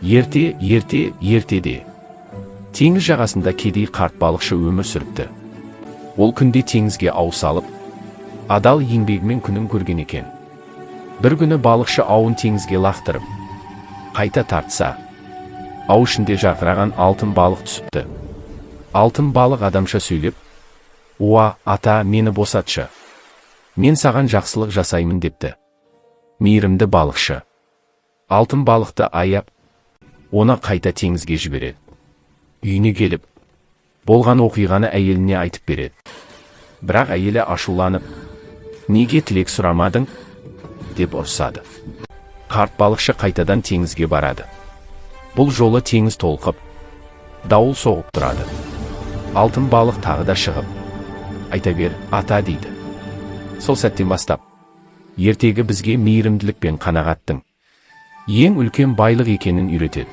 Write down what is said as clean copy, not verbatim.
Ертеде. Теңіз жағасында кедей қарт балықшы өмір сүріпті. Ол күнде теңізге ау салып, адал еңбегімен күнін көрген екен. Бір күні балықшы ауын теңізге лақтырып, қайта тартса, ау ішінде жарқыраған алтын балық түсіпті. Алтын балық адамша сөйлеп, «Уа, ата, мені босатшы. Мен саған жақсылық жасаймын» депті. Мейірімді балықшы алтын балықты аяп, оны қайта теңізге жібереді. Үйіне келіп, болған оқиғаны әйеліне айтып береді. Бірақ әйелі ашуланып, «Неге тілек сұрамадың?» деп ұрсады. Қарт балықшы қайтадан теңізге барады. Бұл жолы теңіз толқып, дауыл соғып тұрады. Алтын балық тағы да шығып, «Айта бер, ата» дейді. Сол сәттен бастап, ертегі бізге мейірімділік пен қанағаттың ең үлкен байлық екенін үйретеді.